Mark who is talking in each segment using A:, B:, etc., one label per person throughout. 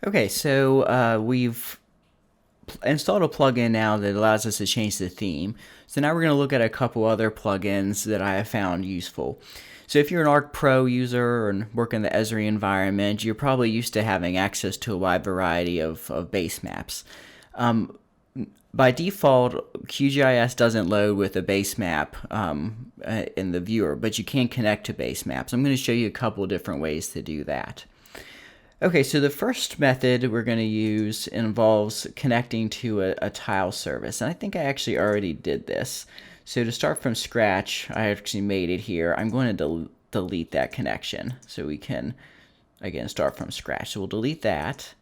A: Okay, so we've installed a plugin now that allows us to change the theme. So now we're going to look at a couple other plugins that I have found useful. So if you're an Arc Pro user and work in the Esri environment, you're probably used to having access to a wide variety of base maps. By default, QGIS doesn't load with a base map in the viewer, but you can connect to base maps. I'm going to show you a couple different ways to do that. Okay, so the first method we're going to use involves connecting to a tile service. And I think I actually already did this. So to start from scratch, I actually made it here. I'm going to delete that connection so we can, again, start from scratch. So we'll delete that.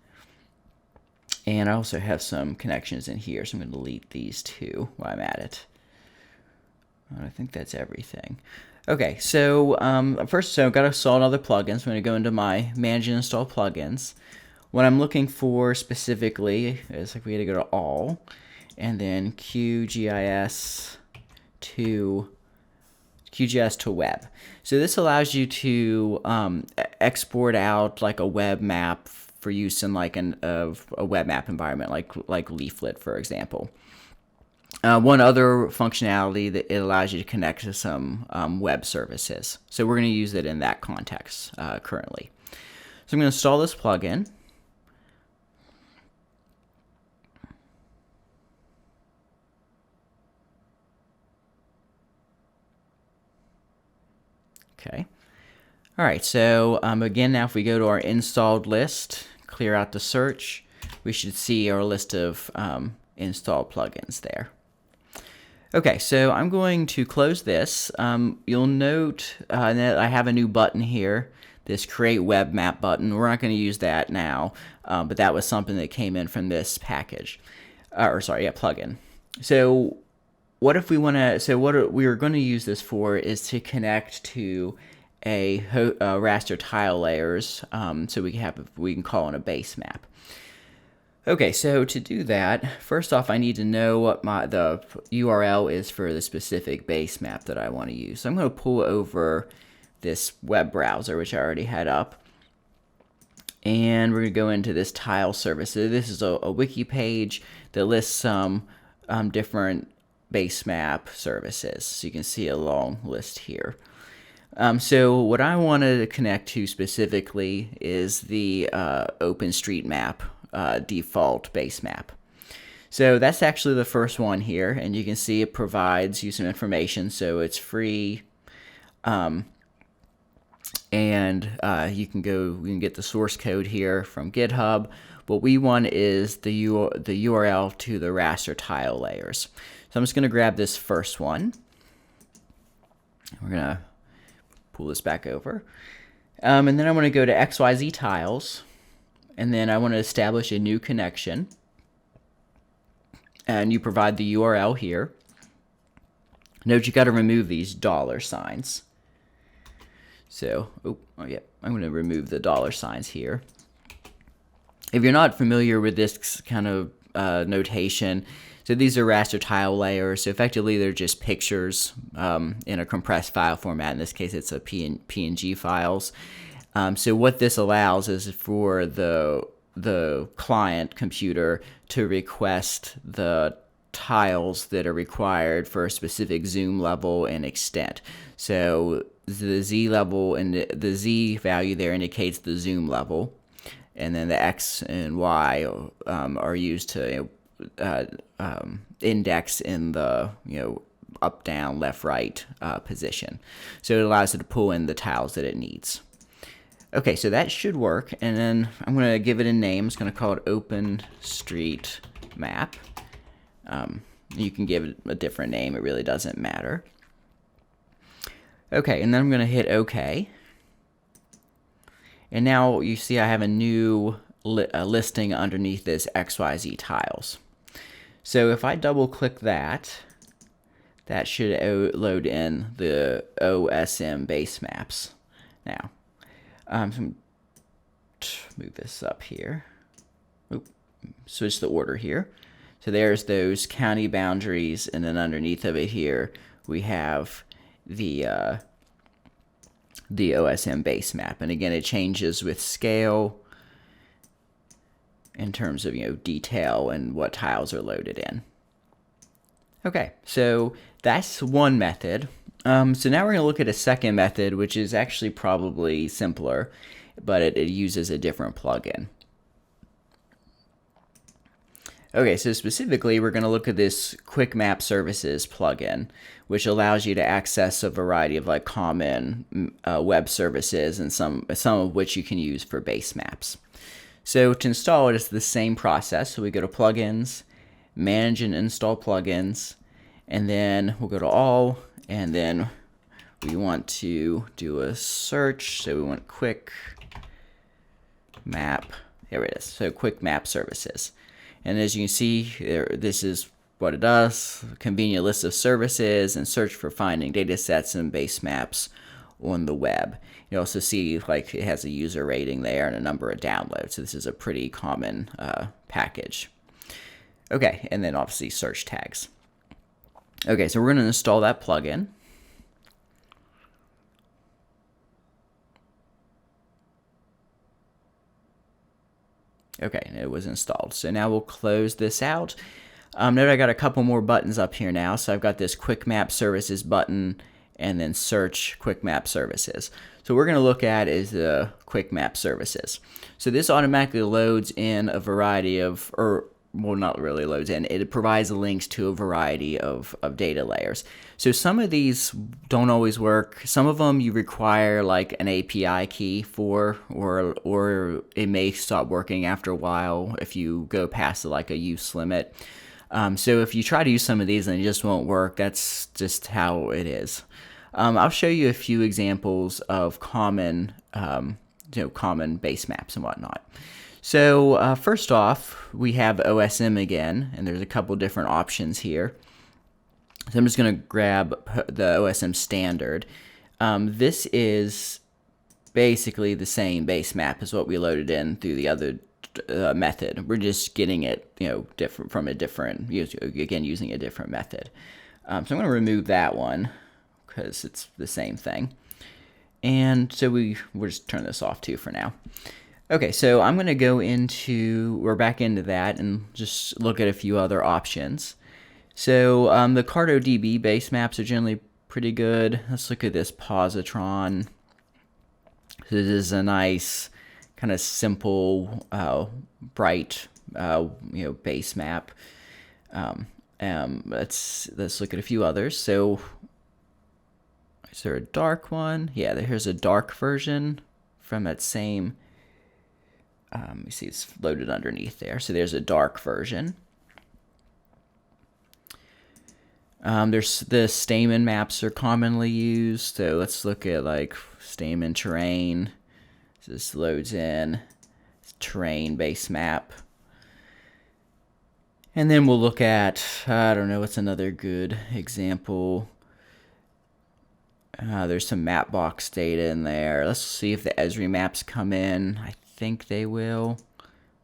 A: And I also have some connections in here, so I'm going to delete these two while I'm at it. I think that's everything. Okay, so first, I've got to install another plugin. So I'm going to go into my Manage and Install Plugins. What I'm looking for specifically is like we had to go to All, and then QGIS to Web. So this allows you to export out like a web map for use in like a web map environment, like Leaflet, for example. One other functionality that it allows you to connect to some web services. So we're going to use it in that context currently. So I'm going to install this plugin. Okay. All right, so again, now if we go to our installed list, clear out the search, we should see our list of installed plugins there. Okay, so I'm going to close this. You'll note that I have a new button here, this Create Web Map button. We're not going to use that now, but that was something that came in from this package, plugin. So what if we want to? So what we're going to use this for is to connect to a raster tile layers, so we can call on a base map. Okay, so to do that, first off, I need to know what the URL is for the specific base map that I want to use. So I'm going to pull over this web browser, which I already had up, and we're going to go into this tile service. So this is a wiki page that lists some different base map services. So you can see a long list here. So what I want to connect to specifically is the OpenStreetMap default base map. So that's actually the first one here, and you can see it provides you some information. So it's free, and you can get the source code here from GitHub. What we want is the URL to the raster tile layers. So I'm just going to grab this first one. We're going to pull this back over, and then I want to go to XYZ tiles. And then I want to establish a new connection. And you provide the URL here. Note you got to remove these $signs. So, I'm going to remove the $signs here. If you're not familiar with this kind of notation, so these are raster tile layers. So effectively, they're just pictures in a compressed file format. In this case, it's a PNG files. So what this allows is for the client computer to request the tiles that are required for a specific zoom level and extent. So the Z level and the Z value there indicates the zoom level, and then the X and Y are used to index in the up, down, left, right position. So it allows it to pull in the tiles that it needs. Okay, so that should work, and then I'm going to give it a name. I'm just going to call it OpenStreetMap. You can give it a different name. It really doesn't matter. Okay, and then I'm going to hit OK. And now you see I have a new listing underneath this XYZ tiles. So if I double-click that, that should load in the OSM base maps now. Move this up here. Switch the order here. So there's those county boundaries, and then underneath of it here we have the OSM base map. And again, it changes with scale, in terms of, detail and what tiles are loaded in. Okay, so that's one method. So now we're going to look at a second method, which is actually probably simpler, but it uses a different plugin. Okay, so specifically, we're going to look at this QuickMapServices plugin, which allows you to access a variety of like common web services, and some of which you can use for base maps. So to install it, it's the same process. So we go to Plugins, Manage and Install Plugins, and then we'll go to All, and then we want to do a search. So we want QuickMap. Here it is. So QuickMapServices. And as you can see, this is what it does. Convenient list of services and search for finding data sets and base maps on the web. You also see like it has a user rating there and a number of downloads. So this is a pretty common package. Okay, and then obviously search tags. Okay, so we're going to install that plugin. Okay, it was installed. So now we'll close this out. Note I got a couple more buttons up here now. So I've got this QuickMapServices button and then search QuickMapServices. So what we're going to look at is the QuickMapServices. So this automatically loads in a variety of, well, not really loads in, it provides links to a variety of data layers. So some of these don't always work. Some of them you require like an API key for, or it may stop working after a while if you go past like a use limit. So if you try to use some of these and it just won't work, that's just how it is. I'll show you a few examples of common, common base maps and whatnot. So first off, we have OSM again, and there's a couple different options here. So I'm just going to grab the OSM standard. This is basically the same base map as what we loaded in through the other method. We're just getting it, different from a different, again, using a different method. So I'm going to remove that one because it's the same thing. And so we'll just turn this off too for now. Okay, so I'm going to go we're back into that and just look at a few other options. So the CartoDB base maps are generally pretty good. Let's look at this positron. So this is a nice kind of simple, bright, base map. Let's look at a few others. So is there a dark one? Yeah, here's a dark version from that same. You see it's loaded underneath there. So there's a dark version. There's the Stamen maps are commonly used. So let's look at like Stamen terrain. So this loads in terrain base map. And then we'll look at, I don't know, what's another good example. There's some Mapbox data in there. Let's see if the Esri maps come in. I think they will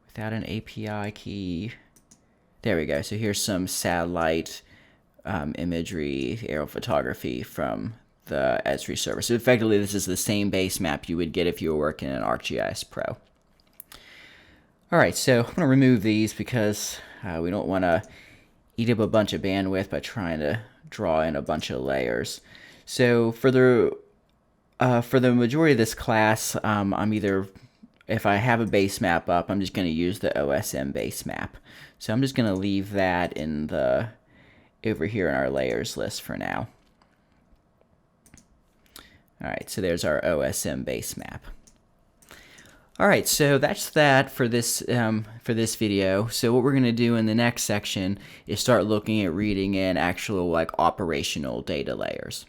A: without an API key. There we go. So here's some satellite imagery, aerial photography from the Esri server. So effectively, this is the same base map you would get if you were working in ArcGIS Pro. All right, so I'm going to remove these because we don't want to eat up a bunch of bandwidth by trying to draw in a bunch of layers. So for the majority of this class, I'm either, if I have a base map up, I'm just going to use the OSM base map. So I'm just going to leave that in over here in our layers list for now. All right, so there's our OSM base map. All right, so that's that for this video. So what we're going to do in the next section is start looking at reading in actual like operational data layers.